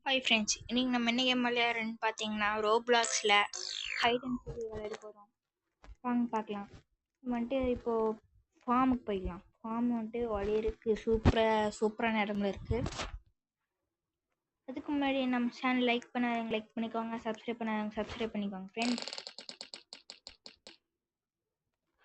Hi friends, இன்றைக்கி நம்ம என்ன கேம் விளையாடுறோன்னு பார்த்தீங்கன்னா ரோப்ளாக்ஸில் ஹைட் அண்ட் சீக் விளையாட போகிறோம். வாங்க பார்க்கலாம். நம்ம வந்துட்டு இப்போது ஃபார்முக்கு போய்க்கலாம். ஃபார்ம் வந்துட்டு வழி இருக்குது, சூப்பரான இடம்ல இருக்குது. அதுக்கு முன்னாடி நம்ம சேனல் லைக் பண்ணாதவங்க லைக் பண்ணிக்கோங்க, சப்ஸ்கிரைப் பண்ணாதவங்க சப்ஸ்கிரைப் பண்ணிக்கோங்க ஃப்ரெண்ட்ஸ்.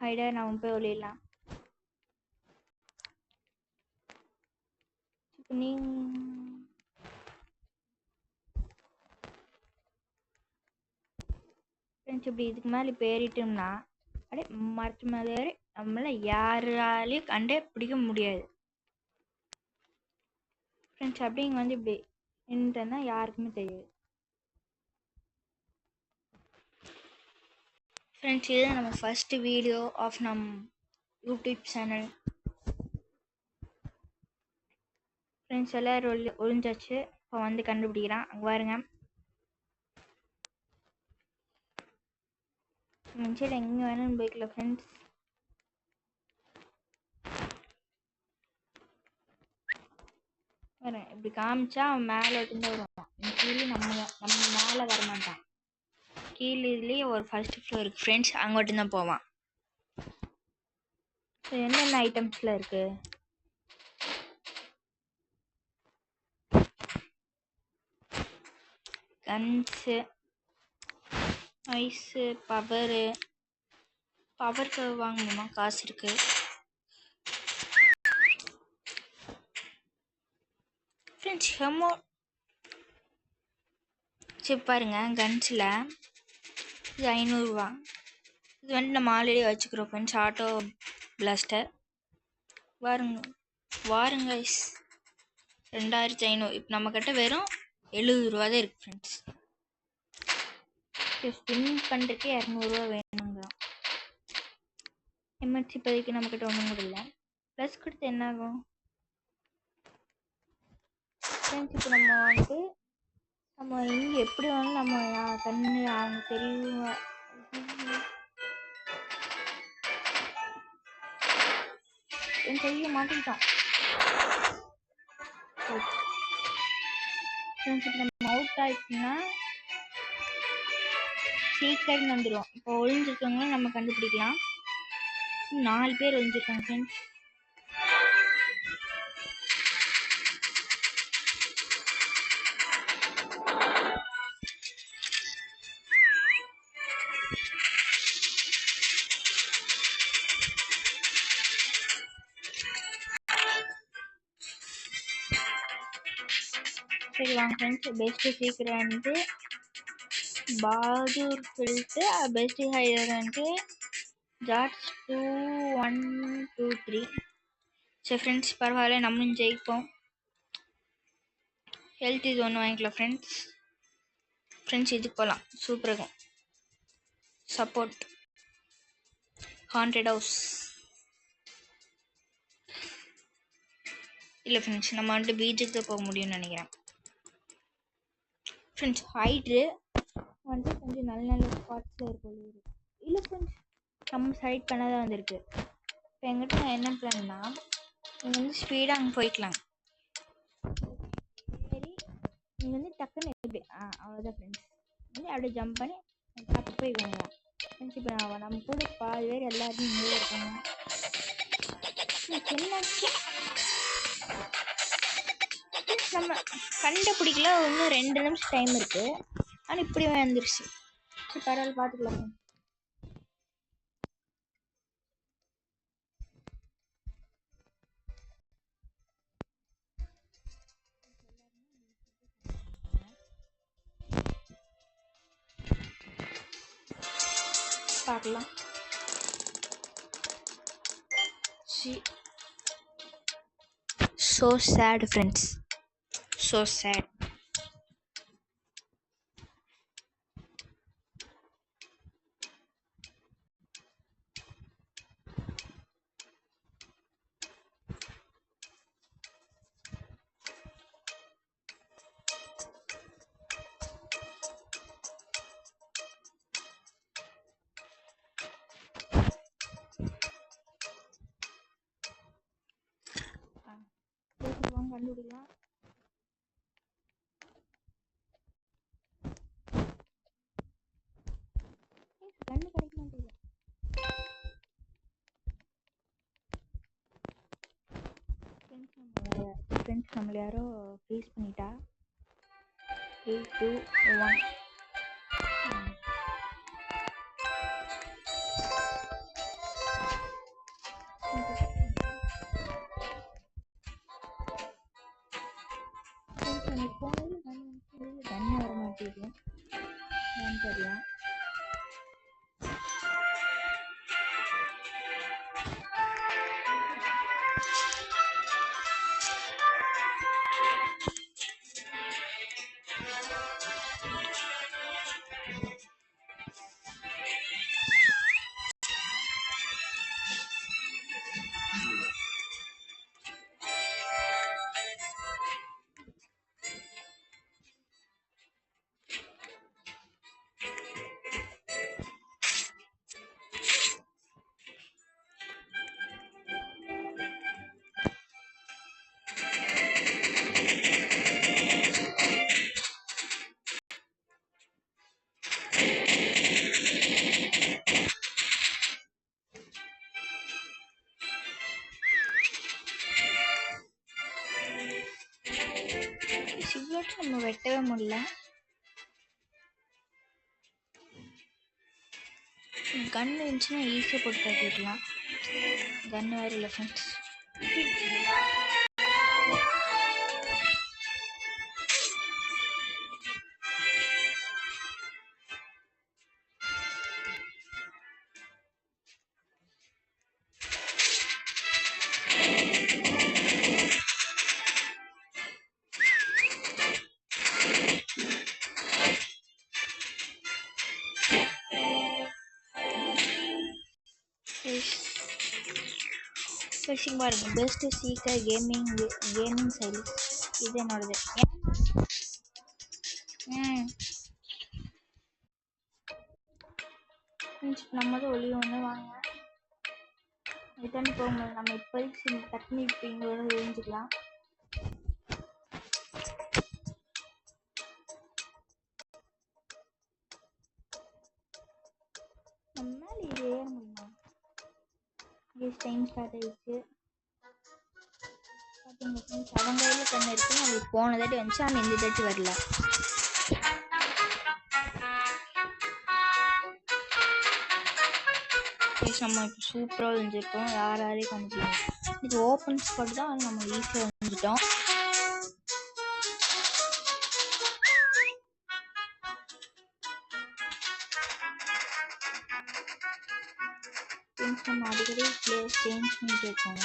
ஹைடா நம்ம போய் ஒளியலாம். இப்போ ஃப்ரெண்ட்ஸ் இப்படி இதுக்கு மேலே இப்போ ஏறிட்டோம்னா அப்படியே மரத்து மேலே ஏறி நம்மள யாராலையும் கண்டே பிடிக்க முடியாது ஃப்ரெண்ட்ஸ். அப்படிங்க வந்து இப்படி நின்றுனா யாருக்குமே தெரியாது ஃப்ரெண்ட்ஸ். இது நம்ம ஃபர்ஸ்ட் வீடியோ ஆஃப் நம் யூடியூப் சேனல் ஃப்ரெண்ட்ஸ். எல்லோரும் ஒளிஞ்சாச்சு. இப்போ வந்து கண்டுபிடிக்கிறான். அங்கே பாருங்க, மனுஷன் எங்கே வேணும்னு போய்க்கல ஃப்ரெண்ட்ஸ். வரேன் இப்படி காமிச்சா அவன் மேலே இருந்து வருவான். கீழே நம்ம மேலே வரமாட்டான். கீழே இதுலேயே ஒரு ஃபர்ஸ்ட் ஃப்ளோர் இருக்குது ஃப்ரெண்ட்ஸ், அங்கிட்டு தான் போவான். என்னென்ன ஐட்டம்ஸில் இருக்குது? கன்ஸு, ஐஸு, பவருக்கு வாங்கணுமா? காசு இருக்குது ஃப்ரெண்ட்ஸ். சரி பாருங்க, கன்ஸில் இது 500 ரூபா. இது வந்துட்டு நம்ம ஆல்ரெடி வச்சுக்கிறோம் ஃப்ரெண்ட்ஸ். ஆட்டோ பிளாஸ்டர் வாருங்க 2500. இப்போ நம்மக்கிட்ட வெறும் 70 ரூபா தான் இருக்குது ஃப்ரெண்ட்ஸ். ஸ்பின் பண்ணுறதுக்கு 200 ரூபா வேணுங்க. எம்என்சி இப்போதைக்கு நம்மக்கிட்ட ஒன்றும் கூட இல்லை. ப்ளஸ் கொடுத்து என்ன ஆகும் ஃப்ரெண்ட்ஸ்? இப்போ நம்ம வந்துட்டு நம்ம இங்கே எப்படி வேணாலும் நம்ம கண்ணு அவங்க தெரியுங்க. என் கையை மாட்டிக்கிட்டோம் ஃப்ரெண்ட்ஸ். இப்போ நம்ம அவுட் ஆகிடுச்சுன்னா சீக்கிரம் வந்துடும். இப்போ ஒழிஞ்சிருக்கவங்களும் நம்ம கண்டுபிடிக்கலாம். 4 பேர் ஒழிஞ்சிருக்காங்க ஃப்ரெண்ட்ஸ். சரி வாங்க ஃப்ரெண்ட்ஸ். பெஸ்ட்டு சீக்கிரம் வந்து பாதூர் ஃபில்ட்டு, பெஸ்ட்டு ஹைடர் வந்து ஜார்ஜ் 2 1 2 3. சரி ஃப்ரெண்ட்ஸ், பரவாயில்ல, நம்மளும் ஜெயிப்போம். ஹெல்த் இது ஒன்று வாங்கிக்கலாம் ஃப்ரெண்ட்ஸ். இதுக்கு போகலாம், சூப்பராக இருக்கும். சப்போர்ட் ஹாண்டட் ஹவுஸ் இல்லை ஃப்ரெண்ட்ஸ், நம்ம வந்துட்டு பீச்சுக்கு தான் போக முடியும்னு நினைக்கிறேன் ஃப்ரெண்ட்ஸ். ஹைட்ரு வந்துட்டு கொஞ்சம் நல்ல ஸ்பாட்ஸில் இருக்கும். இல்லை ஃப்ரெண்ட்ஸ், நம்ம செலக்ட் பண்ணாதான் வந்திருக்கு. இப்போ எங்கிட்ட நான் என்ன பிளான்னா, இங்கே வந்து ஸ்பீடாக அங்கே போய்க்கலாம். சரி, இங்கே வந்து டக்குன்னு எப்படி அவ்வளோதான் ஃப்ரெண்ட்ஸ். வந்து அப்படியே ஜம்ப் பண்ணி அப்போ போய் வாங்கலாம் ஃப்ரெண்ட்ஸ். இப்போ நம்ம கூட பாதி பேர் எல்லாருமே இங்கே இருக்காங்க. என்னாச்சு? நம்ம கண்டுபிடிக்கல. இன்னும் 2 நிமிஷம் டைம் இருக்குது. ஆனால் இப்படி வந்துருச்சு. சரி பரவாயில்ல, பார்த்துக்கலாம். பார்க்கலாம். So sad friends, so sad. கண்டுபிடிக்கலாம். ஃப்ரெண்ட்ஸ் நம்மள யாரோ ஃபேஸ் பண்ணிட்டா. 3 2 1 எனக்கு போனது தண்ணி வர மாட்டேங்குது ஏன்னு தெரியல. சிகரெட் நம்ம வெட்டவே முடியல. கன் இருந்துச்சுன்னா ஈஸியாக போட்டு காட்டிடலாம். கன் வேறு இல்லை ஃப்ரெண்ட்ஸ். பாருங்க, பெஸ்ட் சீக்கர் கேமிங் சைடு இது என்னோடது. நம்ம தான் ஒளி ஒன்று வாங்க இதாண்டி போக முடியாது. நம்ம இப்போதைக்கு டக்குனு இப்போ இங்கோட விழுந்துக்கலாம். நம்ம மேலே இது ஏற முடியுமா? டைம் ஸ்டார்ட் ஆயிடுச்சு. பார்த்தீங்க ஃப்ரெண்ட்ஸ், அவங்க கையில் கண்ணு இருக்குது. நம்மளுக்கு போன தாட்டி வந்துச்சு, ஆனால் இந்த தாட்டி வரல. நம்ம இப்போ சூப்பராக விழுந்துருக்கோம். யாரையும் கண்டுபிடிக்கும். இது ஓப்பன் ஸ்பாட் தான், நம்ம ஈஸியாக விழுந்துட்டோம். நம்ம அடிக்கடி பிளேஸ் சேஞ்ச் பண்ணிட்டு இருக்கோம்.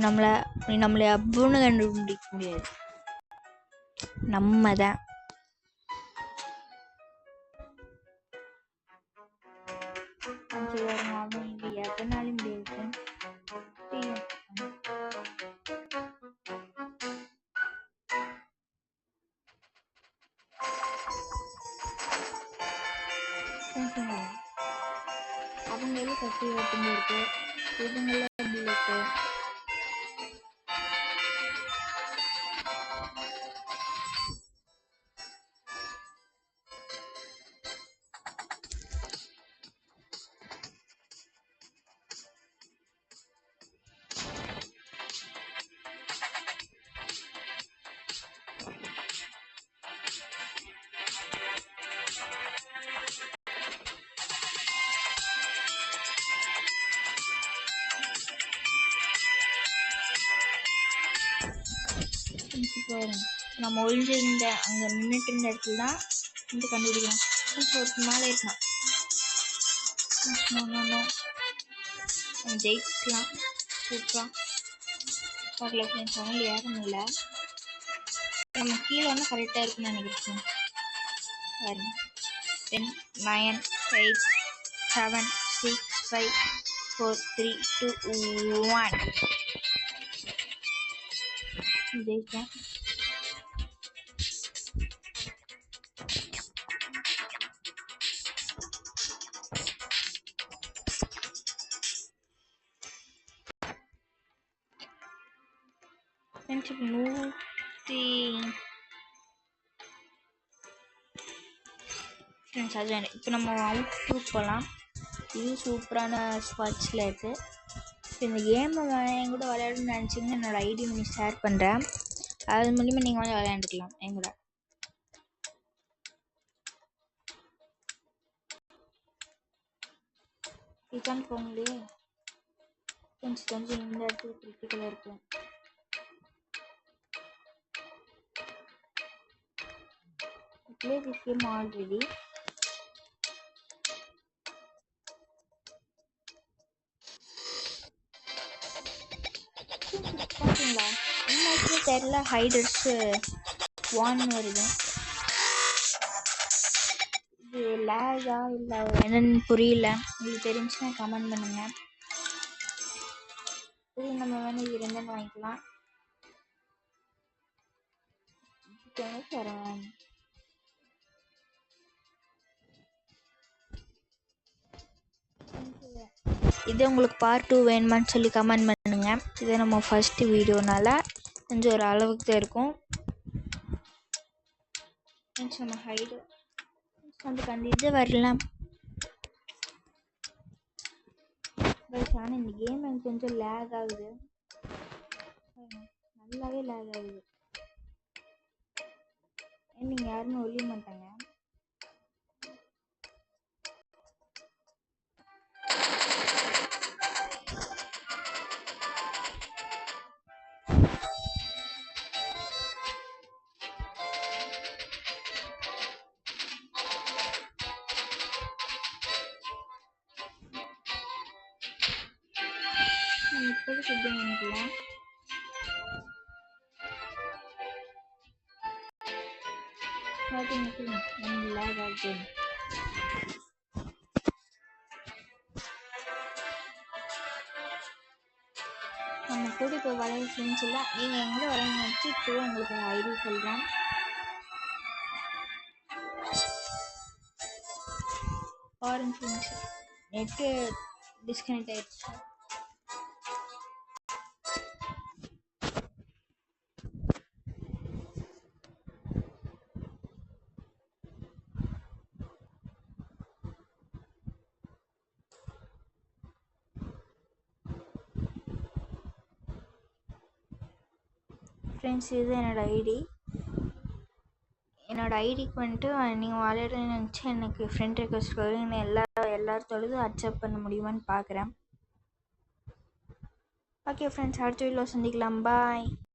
நம்மளை அப்புன்னு கண்டுபிடிக்க முடியாது. நம்ம தான் அவங்க எதனாலும் முடியாது. அவங்களே கட்டி ஓட்டுங்க இருக்கு, இதுங்களே அப்படி இருக்கு. நம்ம ஒழிஞ்சிருந்த அங்கே நின்றுட்டு இருந்த இடத்துல தான் வந்து கண்டுபிடிக்கலாம். ஒரு மேலே இருக்கலாம், ஜெயிக்கலாம். சூப்பராக பார்க்கல ஃப்ரெண்ட்ஸ். அவங்க ஏற முடியல. நம்ம கீழே வந்து கரெக்டாக இருக்குன்னு நினைக்கிறேன். பாருங்க, 10 9 8 7 6 5 4 3 2 1 ஜெயிச்சேன். ஃப்ரெண்ட்ஷிப் 100 ஃப்ரெண்ட்ஸ் அது வேணும். இப்போ நம்ம அவுட் போகலாம். இது சூப்பரான ஸ்வாட்சில் இருக்குது. இப்போ இந்த கேமை என் கூட விளையாடணும்னு நினச்சிங்கன்னா என்னோடய ஐடி பண்ணி ஷேர் பண்ணுறேன். அது மூலிமா நீங்கள் வந்து விளையாண்டுக்கலாம் என் கூட. இதுதான் போங்களே ஃப்ரெண்ட்ஸ், கொஞ்சம் இந்த இடத்துல கிரிட்டிக்கலாக இருக்கும். play this game already. பார்த்தீங்களா என்ன தெரியல, ஹைடர்ஸ் வான் வருது. இது லேகா இல்லை என்னன்னு புரியல. உங்களுக்கு தெரிஞ்சுன்னா கமெண்ட் பண்ணுங்க. இது நம்ம வேணும் இது ரெண்டு வாங்கிக்கலாம். இது உங்களுக்கு பார்ட் 2 வேணுமான்னு சொல்லி கமெண்ட் பண்ணுங்க. இது நம்ம ஃபர்ஸ்ட் வீடியோனால கொஞ்சம் ஒரு அளவுக்கு தான் இருக்கும். நம்ம ஹைடு நமக்கு அந்த இது வரலாம். ஆனால் இந்த கேம் எனக்கு கொஞ்சம் லேக் ஆகுது, நல்லாவே லேக் ஆகுது. நீங்கள் யாருமே ஒழிய மாட்டாங்க. இப்போது சுத்தி நினைக்கலாம். லேக் ஆகுது. நம்ம கூட இப்போ வளைய ஃப்ரெண்ட்ஸ் இல்லை, நீங்கள் எங்கே வளைய வச்சு இப்போ உங்களுக்கு ஐடி சொல்கிறேன். ஆரஞ்சு ஃப்ரெண்ட்ஸ் நெட்டு டிஸ்கனெக்ட் ஆகிடுச்சு. ஃப்ரெண்ட்ஸ் இது என்னோடய ஐடி. என்னோடய ஐடிக்கு வந்துட்டு நீங்கள் விளையாடுன்னு நினச்சி எனக்கு ஃப்ரெண்ட் ரெக்வஸ்ட் கொடுங்க. எல்லாத்தோடதும் அக்செப்ட் பண்ண முடியுமான்னு பார்க்குறேன். ஓகே ஃப்ரெண்ட்ஸ், அடுத்த வீடியோவில் சந்திக்கலாம். பாய்.